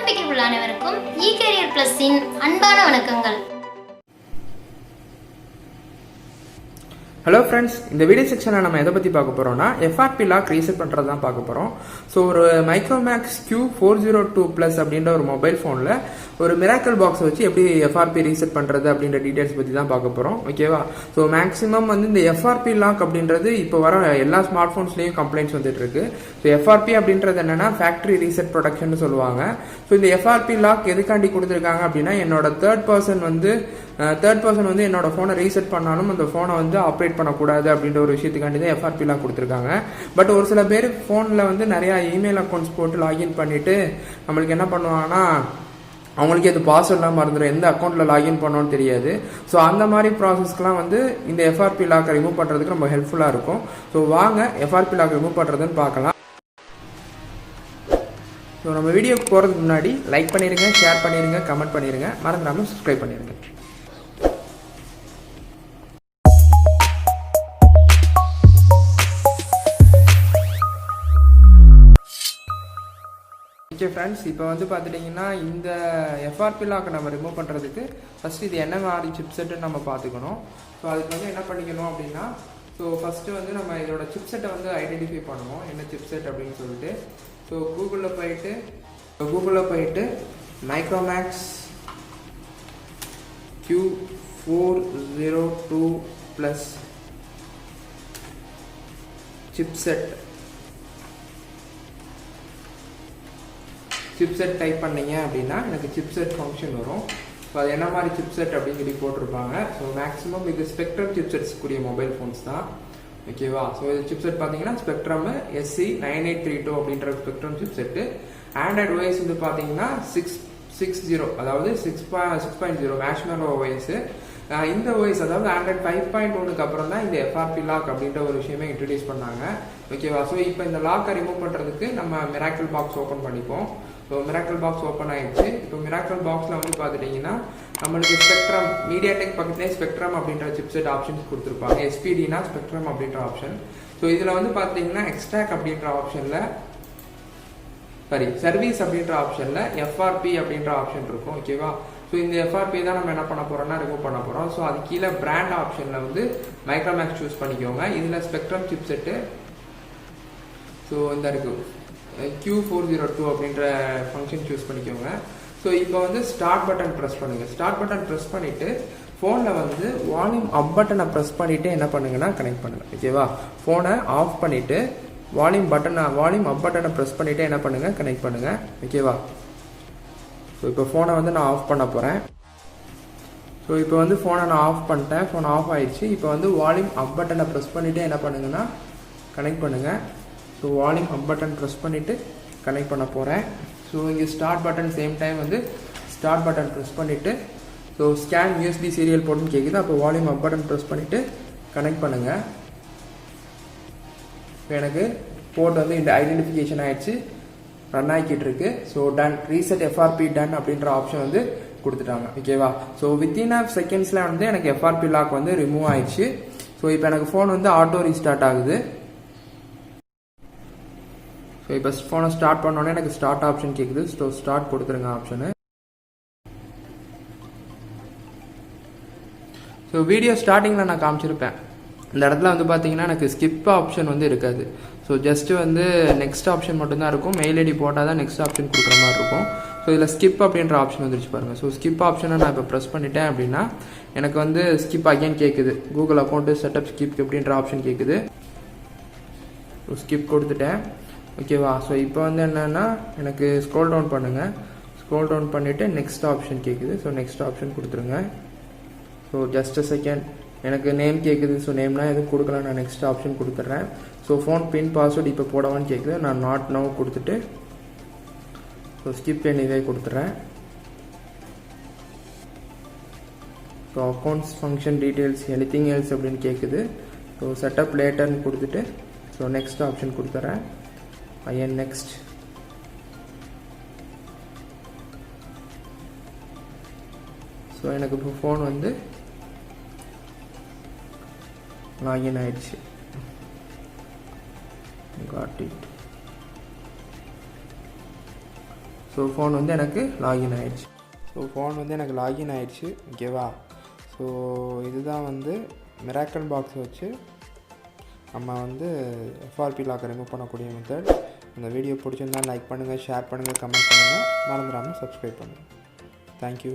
நம்பிக்கைக்குள்ள அனைவருக்கும் இ-கேரியர் பிளஸின் அன்பான வணக்கங்கள். ஹலோ ஃப்ரெண்ட்ஸ், இந்த வீடியோ செக்ஷனில் நம்ம எதை பற்றி பார்க்க போகிறோம்னா எஃப்ஆர்பி லாக் ரீசெட் பண்ணுறது தான் பார்க்க போகிறோம். ஸோ ஒரு மைக்ரோமேக்ஸ் Q402+ அப்படின்ற ஒரு மொபைல் ஃபோனில் ஒரு மிராக்கிள் பாக்ஸை வச்சு எப்படி எஃப்ஆர்பி ரீசெட் பண்ணுறது அப்படின்ற டீட்டெயில்ஸ் பற்றி தான் பார்க்க போகிறோம். ஓகேவா? ஸோ மேக்ஸிமம் வந்து இந்த எஃப்ஆர்பி லாக் அப்படின்றது இப்போ வர எல்லா ஸ்மார்ட் ஃபோன்ஸ்லேயும் கம்ப்ளைண்ட்ஸ் வந்துட்டு இருக்கு. ஸோ எஃப்ஆர்பி அப்படின்றது என்னன்னா ஃபேக்ட்ரி ரீசெட் ப்ரொடெக்ஷன் சொல்லுவாங்க. ஸோ இந்த எஃப்ஆர்பி லாக் எதுக்காண்டி கொடுத்துருக்காங்க அப்படின்னா என்னோட தேர்ட் பர்சன் வந்து என்னோட ஃபோனை ரீசெட் பண்ணாலும் அந்த ஃபோனை வந்து ஆப்ரேட் பண்ணக்கூடாது அப்படின்ற ஒரு விஷயத்துக்காண்டி தான் எஃப்ஆர்பி லாக் கொடுத்துருக்காங்க. பட் ஒரு சில பேர் ஃபோனில் வந்து நிறையா இமெயில் அக்கௌண்ட்ஸ் போட்டு லாகின் பண்ணிட்டு நம்மளுக்கு என்ன பண்ணுவாங்கன்னா அவங்களுக்கு அது பாஸ்வேர்ட்லாம் மறந்துடும், எந்த அக்கௌண்ட்டில் லாகின் பண்ணணும்னு தெரியாது. ஸோ அந்த மாதிரி ப்ராசஸ்க்கெலாம் வந்து இந்த எஃப்ஆர்பி லாக்கை ரிமூவ் பண்ணுறதுக்கு ரொம்ப ஹெல்ப்ஃபுல்லாக இருக்கும். ஸோ வாங்க எஃப்ஆர்பி லாக் ரிமூவ் பண்ணுறதுன்னு பார்க்கலாம். ஸோ நம்ம வீடியோக்கு போகிறதுக்கு முன்னாடி லைக் பண்ணிடுங்க, ஷேர் பண்ணிடுங்க, கமெண்ட் பண்ணிடுங்க, மறந்துடாமல் சப்ஸ்கிரைப் பண்ணிடுங்க. ஓகே ஃப்ரெண்ட்ஸ், இப்போ வந்து பார்த்துட்டிங்கன்னா இந்த எஃப்ஆர்பி லாக்கை நம்ம ரிமூவ் பண்ணுறதுக்கு ஃபஸ்ட்டு இது என்ன மாதிரி சிப்செட்டுன்னு நம்ம பார்த்துக்கணும். ஸோ அதுக்கு வந்து என்ன பண்ணிக்கணும் அப்படின்னா, ஸோ ஃபஸ்ட்டு வந்து நம்ம இதோட சிப்செட்டை வந்து ஐடென்டிஃபை பண்ணுவோம், என்ன சிப்செட் அப்படின்னு சொல்லிட்டு. ஸோ கூகுளில் போயிட்டு மைக்ரோமேக்ஸ் Q402+ சிப்செட் டைப் பண்ணீங்க அப்படின்னா எனக்கு சிப்செட் ஃபங்க்ஷன் வரும். ஸோ அது என்ன மாதிரி சிப்செட் அப்படின்னு சொல்லி போட்டிருப்பாங்க. ஸோ மேக்ஸிமம் இது ஸ்பெக்ட்ரம் சிப்செட்ஸ் கூடிய மொபைல் ஃபோன்ஸ் தான். ஓகேவா? ஸோ இது சிப்செட் பார்த்தீங்கன்னா ஸ்பெக்ட்ரம் SC9832 அப்படின்ற ஸ்பெக்ட்ரம் சிப்செட்டு. ஆண்ட்ராய்டு OS வந்து பார்த்தீங்கன்னா 6.0, அதாவது 6.0 மேஷ்மெலோ OS. இந்த OS அதாவது ஆண்ட்ராய்டு 5.1க்கு அப்புறம் தான் இந்த எஃப்ஆர்பி லாக் அப்படின்ற ஒரு விஷயமே இன்ட்ரடியூஸ் பண்ணாங்க. ஓகேவா? ஸோ இப்போ இந்த லாக்கை ரிமூவ் பண்ணுறதுக்கு நம்ம மிராக்கிள் பாக்ஸ் ஓப்பன் பண்ணிப்போம். ஸோ மிராக்கிள் பாக்ஸ் ஓப்பன் ஆயிடுச்சு. இப்போ மிராக்கிள் பாக்ஸில் வந்து பார்த்துட்டிங்கன்னா நம்மளுக்கு ஸ்பெக்ட்ரம், மீடியாடெக் பக்கத்துலேயே ஸ்பெக்ட்ரம் அப்படின்ற சிப்செட் ஆப்ஷன்ஸ் கொடுத்துருப்பாங்க. SPD-னா ஸ்பெக்ட்ரம் அப்படின்ற ஆப்ஷன். ஸோ இதில் வந்து பார்த்தீங்கன்னா எக்ஸ்ட்ராக் அப்படின்ற ஆப்ஷனில் சர்வீஸ் அப்படின்ற ஆப்ஷனில் எஃப்ஆர்பி அப்படின்ற ஆப்ஷன் இருக்கும். ஓகேவா? ஸோ இந்த எஃப்ஆர்பி தான் நம்ம என்ன பண்ண போகிறோம்னா ரிமூவ் பண்ண போகிறோம். ஸோ அது கீழே பிராண்ட் ஆப்ஷனில் வந்து மைக்ரோமேக்ஸ் சூஸ் பண்ணிக்கோங்க. இதில் ஸ்பெக்ட்ரம் சிப்செட்டு ஸோ இந்த இருக்குது Q402 அப்படின்ற ஃபங்க்ஷன் சூஸ் பண்ணிக்கோங்க. ஸோ இப்போ வந்து ஸ்டார்ட் பட்டன் ப்ரெஸ் பண்ணுங்கள். ஸ்டார்ட் பட்டன் ப்ரெஸ் பண்ணிவிட்டு ஃபோனில் வந்து வால்யூம் அப் பட்டனை ப்ரெஸ் பண்ணிவிட்டு என்ன பண்ணுங்கன்னா கனெக்ட் பண்ணுங்கள். ஓகேவா? ஃபோனை ஆஃப் பண்ணிவிட்டு வால்யூம் அப் பட்டனை ப்ரெஸ் பண்ணிவிட்டு என்ன பண்ணுங்கள் கனெக்ட் பண்ணுங்கள். ஓகேவா? ஸோ இப்போ ஃபோனை வந்து நான் ஆஃப் பண்ண போகிறேன். ஸோ இப்போ வந்து ஃபோனை நான் ஆஃப் பண்ணிட்டேன். ஃபோன் ஆஃப் ஆயிடுச்சு. இப்போ வந்து வால்யூம் அப் பட்டனை ப்ரெஸ் பண்ணிவிட்டு என்ன பண்ணுங்கன்னா கனெக்ட் பண்ணுங்கள். ஸோ வால்யூம் அப் பட்டன் ப்ரெஸ் பண்ணிவிட்டு கனெக்ட் பண்ண போகிறேன். ஸோ இங்கே ஸ்டார்ட் பட்டன் சேம் டைம் வந்து ஸ்டார்ட் பட்டன் ப்ரெஸ் பண்ணிவிட்டு ஸோ ஸ்கேன் USB சீரியல் போட்டுன்னு கேட்குது. அப்போ வால்யூம் அப் பட்டன் ப்ரெஸ் பண்ணிவிட்டு கனெக்ட் பண்ணுங்கள். இப்போ எனக்கு போர்ட் வந்து இந்த ஐடென்டிஃபிகேஷன் ஆகிடுச்சு, ரன் ஆகிக்கிட்டு இருக்கு. So done, reset FRP done அப்படின்ற ஆப்ஷன் வந்து கொடுத்துட்டாங்க. ஓகேவா? ஸோ வித்தின் ஆஃப் செகண்ட்ஸில் வந்து எனக்கு எஃப்ஆர்பி லாக் வந்து ரிமூவ் ஆயிடுச்சு. ஸோ இப்போ எனக்கு ஃபோன் வந்து ஆட்டோ ரீஸ்டார்ட் ஆகுது. ஸோ இப்போ ஃபோனை ஸ்டார்ட் பண்ணோன்னே எனக்கு ஸ்டார்ட் ஆப்ஷன் கேட்குது. ஸோ ஸ்டார்ட் கொடுத்துருங்க ஆப்ஷனு. ஸோ வீடியோ ஸ்டார்டிங்கில் நான் காமிச்சிருப்பேன். இந்த இடத்துல வந்து பார்த்தீங்கன்னா எனக்கு ஸ்கிப் ஆப்ஷன் வந்து இருக்காது. ஸோ ஜஸ்ட்டு வந்து நெக்ஸ்ட் ஆப்ஷன் மட்டும்தான் இருக்கும். மெயில் ஐடி போட்டால் தான் நெக்ஸ்ட் ஆப்ஷன் கொடுக்குற மாதிரி இருக்கும். ஸோ இதில் ஸ்கிப் அப்படின்ற ஆப்ஷன் வந்துருச்சு பாருங்கள். ஸோ ஸ்கிப் ஆப்ஷனை நான் இப்போ ப்ரெஸ் பண்ணிட்டேன் அப்படின்னா எனக்கு வந்து ஸ்கிப் அகைன் கேட்குது. கூகுள் அக்கௌண்ட்டு செட்டப் ஸ்கிப் அப்படின்ற ஆப்ஷன் கேட்குது. ஸோ ஸ்கிப் கொடுத்துட்டேன். ஓகேவா? ஸோ இப்போ வந்து என்னென்னா எனக்கு ஸ்க்ரோல் டவுன் பண்ணுங்கள். ஸ்க்ரோல் டவுன் பண்ணிவிட்டு நெக்ஸ்ட் ஆப்ஷன் கேட்குது. ஸோ நெக்ஸ்ட் ஆப்ஷன் கொடுத்துருங்க. ஸோ ஜஸ்ட் அ செகண்ட், எனக்கு நேம் கேட்குது. ஸோ நேம்னா எதுவும் கொடுக்கல, நான் நெக்ஸ்ட் ஆப்ஷன் கொடுத்துட்றேன். ஸோ ஃபோன் பின் பாஸ்வேர்டு இப்போ போடவான்னு கேட்குது. நான் நாட் நவ் கொடுத்துட்டு ஸோ ஸ்கிப் எனிவே கொடுத்துட்றேன். So accounts function details anything else அப்படின்னு கேட்குது. ஸோ செட்டப் லேட்டர்னு கொடுத்துட்டு ஸோ நெக்ஸ்ட் ஆப்ஷன் கொடுத்துட்றேன். நெக்ஸ்ட். ஸோ எனக்கு இப்போ ஃபோன் வந்து லாகின் ஆயிடுச்சு. got it. ஸோ ஃபோன் வந்து எனக்கு லாகின் ஆகிடுச்சு. ஓகேவா? ஸோ இதுதான் வந்து மிராக்கிள் பாக்ஸ் வச்சு நம்ம வந்து FRP லாக்கை ரிமூவ் பண்ணக்கூடிய மெத்தட். இந்த வீடியோ பிடிச்சிருந்தால் லைக் பண்ணுங்கள், ஷேர் பண்ணுங்கள், கமெண்ட் பண்ணுங்கள், மறந்துடாமல் சப்ஸ்கிரைப் பண்ணுங்கள். தேங்க்யூ.